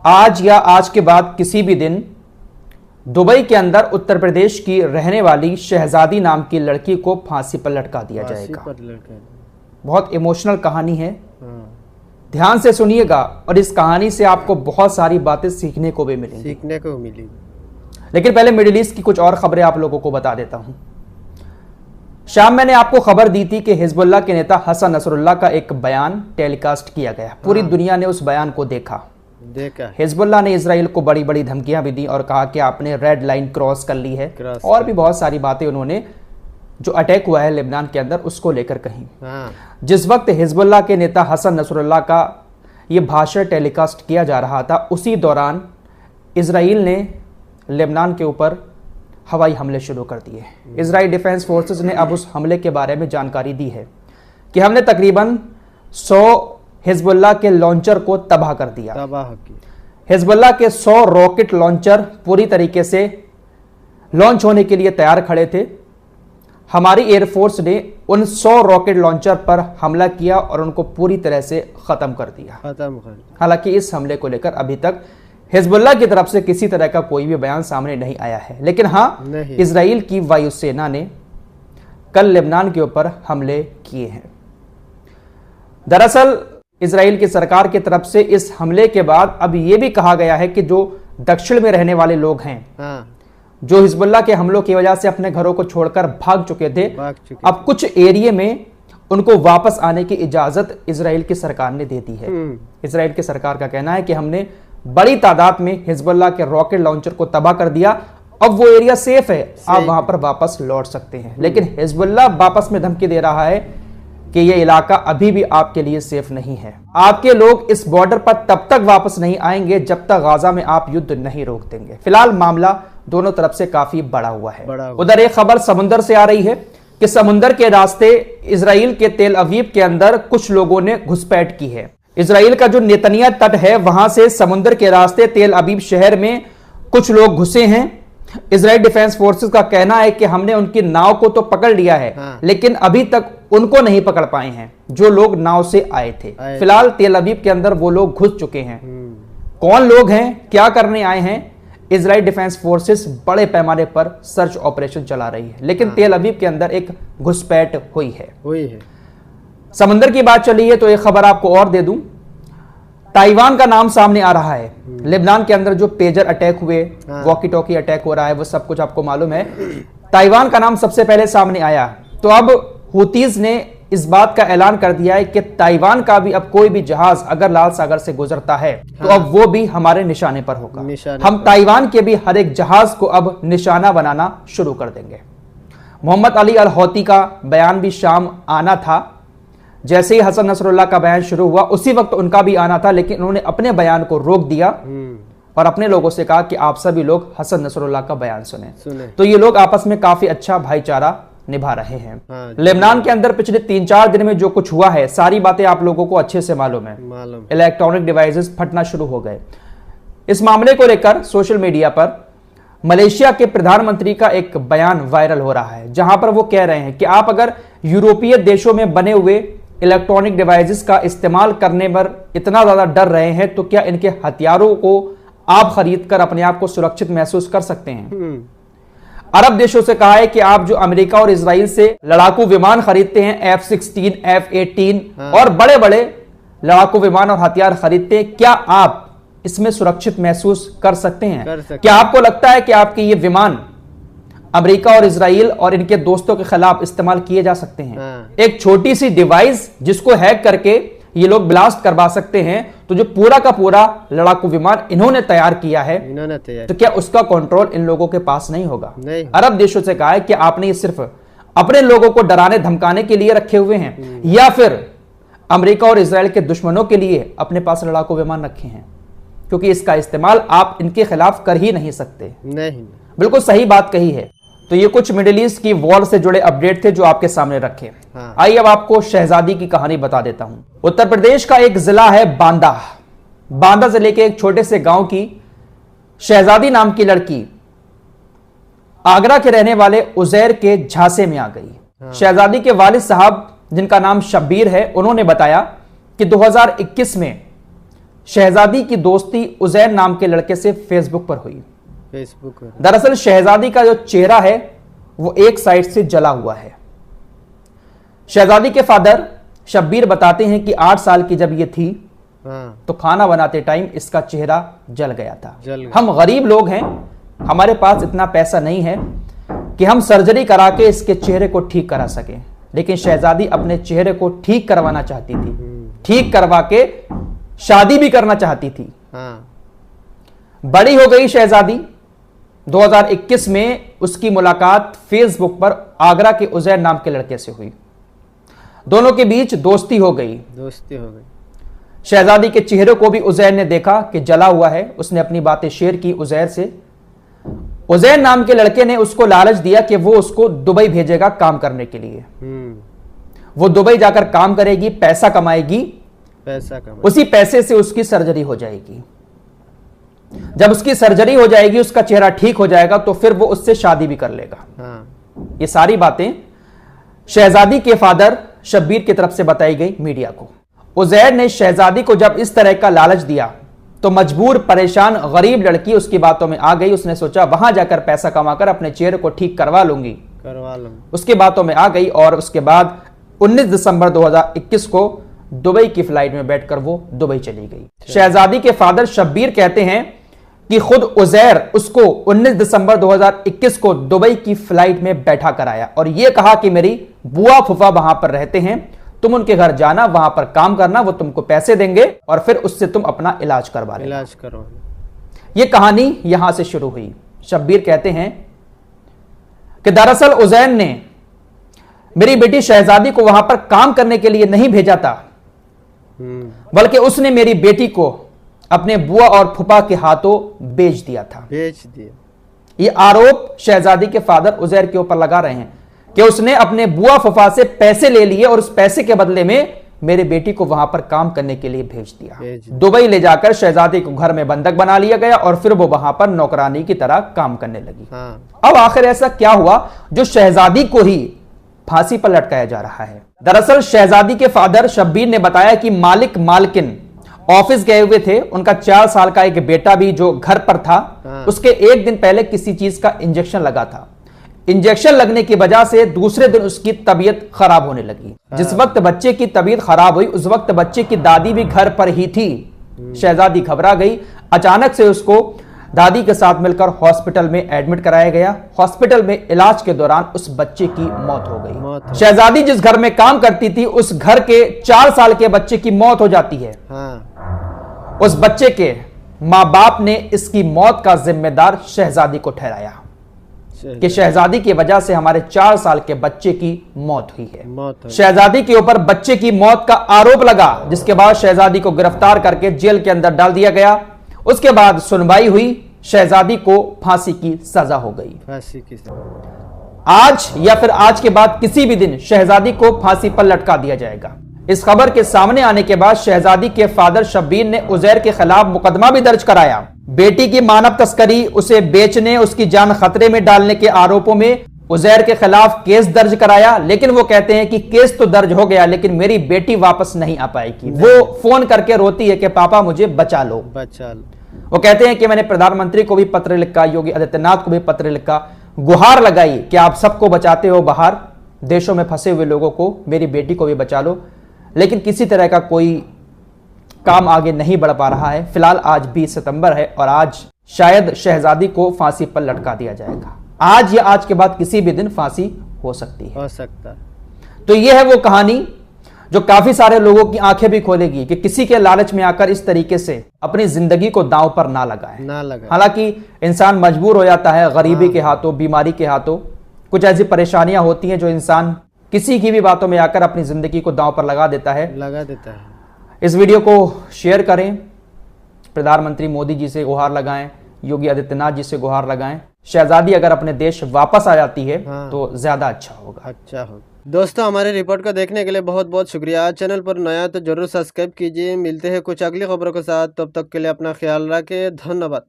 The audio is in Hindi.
आज या आज के बाद किसी भी दिन दुबई के अंदर उत्तर प्रदेश की रहने वाली शहजादी नाम की लड़की को फांसी पर लटका दिया जाएगा। बहुत इमोशनल कहानी है, ध्यान से सुनिएगा और इस कहानी से आपको बहुत सारी बातें सीखने को भी मिलेंगी। लेकिन पहले मिडिल ईस्ट की कुछ और खबरें आप लोगों को बता देता हूं। शाम मैंने आपको खबर दी थी कि हिजबुल्लाह के नेता हसन नसरुल्लाह का एक बयान टेलीकास्ट किया गया। पूरी दुनिया ने उस बयान को देखा। हिजबुल्लाह ने इजराइल को बड़ी बड़ी धमकियां भी दी और कहा कि आपने रेड लाइन क्रॉस कर ली है और भी बहुत सारी बातें उन्होंने जो अटैक हुआ है लेबनान के अंदर उसको लेकर कही। जिस वक्त हिजबुल्लाह के नेता हसन नसरुल्लाह का यह भाषण टेलीकास्ट किया जा रहा था, उसी दौरान इजराइल ने लेबनान के ऊपर हवाई हमले शुरू कर दिए। इजराइल डिफेंस फोर्सेस ने अब उस हमले के बारे में जानकारी दी है कि हमने तकरीबन 100 हिजबुल्लाह के लॉन्चर को तबाह कर दिया। हिजबुल्लाह के 100 रॉकेट लॉन्चर पूरी तरीके से लॉन्च होने के लिए तैयार खड़े थे। हमारी एयरफोर्स ने उन 100 रॉकेट लॉन्चर पर हमला किया और उनको पूरी तरह से खत्म कर दिया। हालांकि इस हमले को लेकर अभी तक हिजबुल्लाह की तरफ से किसी तरह का कोई भी बयान सामने नहीं आया है। लेकिन हां, इजराइल की वायुसेना ने कल लेबनान के ऊपर हमले किए हैं। दरअसल इजराइल की सरकार की तरफ से इस हमले के बाद अब यह भी कहा गया है कि जो दक्षिण में रहने वाले लोग हैं, जो हिजबुल्लाह के हमलों की वजह से अपने घरों को छोड़कर भाग चुके थे, अब कुछ एरिया में उनको वापस आने की इजाजत इजराइल की सरकार ने दे दी है। इजराइल की सरकार का कहना है कि हमने बड़ी तादाद में हिजबुल्लाह के रॉकेट लॉन्चर को तबाह कर दिया, अब वो एरिया सेफ है, आप वहां पर वापस लौट सकते हैं। लेकिन हिजबुल्लाह वापस में धमकी दे रहा है कि यह इलाका अभी भी आपके लिए सेफ नहीं है। आपके लोग इस बॉर्डर पर तब तक वापस नहीं आएंगे जब तक गाजा में आप युद्ध नहीं रोक देंगे। फिलहाल मामला दोनों तरफ से काफी बड़ा हुआ है। उधर एक खबर समुद्र से आ रही है कि समुद्र के रास्ते इजराइल के तेल अवीव के अंदर कुछ लोगों ने घुसपैठ की है। इजराइल का जो नेतनिया तट है वहां से समुद्र के रास्ते तेल अवीव शहर में कुछ लोग घुसे हैं। इजराइल डिफेंस फोर्सेस का कहना है कि हमने उनकी नाव को तो पकड़ लिया है, लेकिन अभी तक उनको नहीं पकड़ पाए हैं जो लोग नाव से आए थे। फिलहाल तेल अवीव के अंदर वो लोग घुस चुके हैं। कौन लोग हैं, क्या करने आए हैं, इजराइल डिफेंस फोर्सेस बड़े पैमाने पर सर्च ऑपरेशन चला रही है। लेकिन तेल अवीव के अंदर एक घुसपैठ हुई है। समंदर की बात चली है तो एक खबर आपको और दे दूं, ताइवान का नाम सामने आ रहा है। लेबनान के अंदर जो पेजर अटैक हुए, वॉकी टॉकी अटैक हो रहा है, वो सब कुछ आपको मालूम है। ताइवान का नाम सबसे पहले सामने आया। तो अब हुतीज ने इस बात का ऐलान कर दिया है कि ताइवान का भी अब कोई भी जहाज अगर लाल सागर से गुजरता है तो अब वो भी हमारे निशाने पर होगा। हम ताइवान के भी हर एक जहाज को अब निशाना बनाना शुरू कर देंगे। मोहम्मद अली अल हौती का बयान भी शाम आना था। जैसे ही हसन नसरुल्लाह का बयान शुरू हुआ उसी वक्त उनका भी आना था, लेकिन उन्होंने अपने बयान को रोक दिया और अपने लोगों से कहा कि आप सभी लोग हसन नसरुल्लाह का बयान सुने। तो ये लोग आपस में काफी अच्छा भाईचारा निभा रहे हैं। लेबनान के अंदर पिछले 3-4 दिन में जो कुछ हुआ है, सारी बातें आप लोगों को अच्छे से मालूम है। इलेक्ट्रॉनिक डिवाइसेस फटना शुरू हो गए। इस मामले को लेकर सोशल मीडिया पर मलेशिया के प्रधानमंत्री का एक बयान वायरल हो रहा है, जहां पर वो कह रहे हैं कि आप अगर यूरोपीय देशों में बने हुए इलेक्ट्रॉनिक डिवाइसेस का इस्तेमाल करने पर इतना ज्यादा डर रहे हैं तो क्या इनके हथियारों को आप खरीद कर अपने आप को सुरक्षित महसूस कर सकते हैं। अरब देशों से कहा है कि आप जो अमेरिका और इजराइल से लड़ाकू विमान खरीदते हैं, F-16, F-18 और बड़े बड़े लड़ाकू विमान और हथियार खरीदते हैं, क्या आप इसमें सुरक्षित महसूस कर सकते हैं? क्या आपको लगता है कि आपके ये विमान अमेरिका और इजराइल और इनके दोस्तों के खिलाफ इस्तेमाल किए जा सकते हैं? एक छोटी सी डिवाइस जिसको हैक करके ये लोग ब्लास्ट करवा सकते हैं, तो जो पूरा का पूरा लड़ाकू विमान इन्होंने तैयार किया है, तो क्या उसका कंट्रोल इन लोगों के पास नहीं होगा? अरब देशों से कहा है कि आपने ये सिर्फ अपने लोगों को डराने धमकाने के लिए रखे हुए हैं या फिर अमेरिका और इजराइल के दुश्मनों के लिए अपने पास लड़ाकू विमान रखे हैं, क्योंकि इसका इस्तेमाल आप इनके खिलाफ कर ही नहीं सकते। बिल्कुल सही बात कही है। तो ये कुछ मिडिल ईस्ट की वॉर से जुड़े अपडेट थे जो आपके सामने रखे। आइए अब आपको शहजादी की कहानी बता देता हूं। उत्तर प्रदेश का एक जिला है बांदा। बांदा जिले के एक छोटे से गांव की शहजादी नाम की लड़की आगरा के रहने वाले उजैर के झांसे में आ गई। शहजादी के वालिद साहब, जिनका नाम शब्बीर है, उन्होंने बताया कि 2021 में शहजादी की दोस्ती उजैर नाम के लड़के से फेसबुक पर हुई। फेसबुक पर दरअसल शहजादी का जो चेहरा है वो एक साइड से जला हुआ है। शहजादी के फादर शब्बीर बताते हैं कि 8 साल की जब ये थी तो खाना बनाते टाइम इसका चेहरा जल गया था। हम गरीब लोग हैं, हमारे पास इतना पैसा नहीं है कि हम सर्जरी करा के इसके चेहरे को ठीक करा सकें, लेकिन शहजादी अपने चेहरे को ठीक करवाना चाहती थी, ठीक करवा के शादी भी करना चाहती थी। बड़ी हो गई शहजादी। 2021 में उसकी मुलाकात फेसबुक पर आगरा के उजैर नाम के लड़के से हुई। दोनों के बीच दोस्ती हो गई। शहजादी के चेहरे को भी उजैर ने देखा कि जला हुआ है। उसने अपनी बातें शेयर की उजैर से। उजैर नाम के लड़के ने उसको लालच दिया कि वो उसको दुबई भेजेगा काम करने के लिए। वो दुबई जाकर काम करेगी, पैसा कमाएगी, उसी पैसे से उसकी सर्जरी हो जाएगी। जब उसकी सर्जरी हो जाएगी, उसका चेहरा ठीक हो जाएगा, तो फिर वो उससे शादी भी कर लेगा। ये सारी बातें शहजादी के फादर शब्बीर की तरफ से बताई गई मीडिया को। उजैर ने शहजादी को जब इस तरह का लालच दिया तो मजबूर परेशान गरीब लड़की उसकी बातों में आ गई। उसने सोचा वहां जाकर पैसा कमाकर अपने चेहरे को ठीक करवा लूंगी। उसकी बातों में आ गई और उसके बाद 19 दिसंबर 2021 को दुबई की फ्लाइट में बैठकर वो दुबई चली गई। शहजादी के फादर शब्बीर कहते हैं कि खुद उजैर उसको 19 दिसंबर 2021 को दुबई की फ्लाइट में बैठा कर आया और यह कहा कि मेरी बुआ फूफा वहां पर रहते हैं, तुम उनके घर जाना, वहां पर काम करना, वो तुमको पैसे देंगे और फिर उससे तुम अपना इलाज करवा लेना। इलाज करो। यह कहानी यहां से शुरू हुई। शब्बीर कहते हैं कि दरअसल उजैर ने मेरी बेटी शहजादी को वहां पर काम करने के लिए नहीं भेजा था, बल्कि उसने मेरी बेटी को अपने बुआ और फूफा के हाथों बेच दिया था। ये आरोप शहजादी के फादर उजैर के ऊपर लगा रहे हैं कि उसने अपने बुआ फूफा से पैसे ले लिए और उस पैसे के बदले में मेरी बेटी को वहां पर काम करने के लिए भेज दिया। दुबई ले जाकर शहजादी को घर में बंधक बना लिया गया और फिर वो वहां पर नौकरानी की तरह काम करने लगी। अब आखिर ऐसा क्या हुआ जो शहजादी को ही फांसी पर लटकाया जा रहा है? दरअसल शहजादी के फादर शब्बीर ने बताया कि मालिक मालकिन ऑफिस गए हुए थे। उनका 4 साल का एक बेटा भी जो घर पर था, उसके एक दिन पहले किसी चीज का इंजेक्शन लगा था। इंजेक्शन लगने की वजह से दूसरे दिन उसकी तबीयत खराब होने लगी। जिस वक्त बच्चे की तबीयत खराब हुई उस वक्त बच्चे की दादी भी घर पर ही थी। शहजादी घबरा गई। अचानक से उसको दादी के साथ मिलकर हॉस्पिटल में एडमिट कराया गया। हॉस्पिटल में इलाज के दौरान उस बच्चे की मौत हो गई। शहजादी जिस घर में काम करती थी उस घर के 4 साल के बच्चे की मौत हो जाती है। उस बच्चे के मां बाप ने इसकी मौत का जिम्मेदार शहजादी को ठहराया कि शहजादी की वजह से हमारे 4 साल के बच्चे की मौत हुई है। शहजादी के ऊपर बच्चे की मौत का आरोप लगा, जिसके बाद शहजादी को गिरफ्तार करके जेल के अंदर डाल दिया गया। उसके बाद सुनवाई हुई, शहजादी को फांसी की सजा हो गई। आज या फिर आज के बाद किसी भी दिन शहजादी को फांसी पर लटका दिया जाएगा। इस खबर के सामने आने के बाद शहजादी के फादर शब्बीर ने उजैर के खिलाफ मुकदमा भी दर्ज कराया। बेटी की मानव तस्करी, उसे बेचने, उसकी जान खतरे में डालने के आरोपों में उजैर के खिलाफ केस दर्ज कराया। लेकिन वो कहते हैं कि केस तो दर्ज हो गया लेकिन मेरी बेटी वापस नहीं आ पाएगी। वो फोन करके रोती है कि पापा मुझे बचा लो। वो कहते हैं कि मैंने प्रधानमंत्री को भी पत्र लिखा, योगी आदित्यनाथ को भी पत्र लिखा, गुहार लगाई कि आप सबको बचाते हो बाहर देशों में फंसे हुए लोगों को, मेरी बेटी को भी बचा लो, लेकिन किसी तरह का कोई काम आगे नहीं बढ़ पा रहा है। फिलहाल आज 20 सितंबर है और आज शायद शहजादी को फांसी पर लटका दिया जाएगा। आज या आज के बाद किसी भी दिन फांसी हो सकती है। तो यह है वो कहानी जो काफी सारे लोगों की आंखें भी खोलेगी कि किसी के लालच में आकर इस तरीके से अपनी जिंदगी को दांव पर ना लगाए। हालांकि इंसान मजबूर हो जाता है गरीबी के हाथों, बीमारी के हाथों, कुछ ऐसी परेशानियां होती हैं जो इंसान किसी की भी बातों में आकर अपनी जिंदगी को दांव पर लगा देता है। इस वीडियो को शेयर करें, प्रधानमंत्री मोदी जी से गुहार लगाएं, योगी आदित्यनाथ जी से गुहार लगाएं। शहजादी अगर अपने देश वापस आ जाती है तो ज्यादा अच्छा होगा। दोस्तों, हमारे रिपोर्ट को देखने के लिए बहुत बहुत शुक्रिया। चैनल पर नया तो जरूर सब्सक्राइब कीजिए। मिलते हैं कुछ अगली खबरों के साथ, तब तक के लिए अपना ख्याल रखें। धन्यवाद।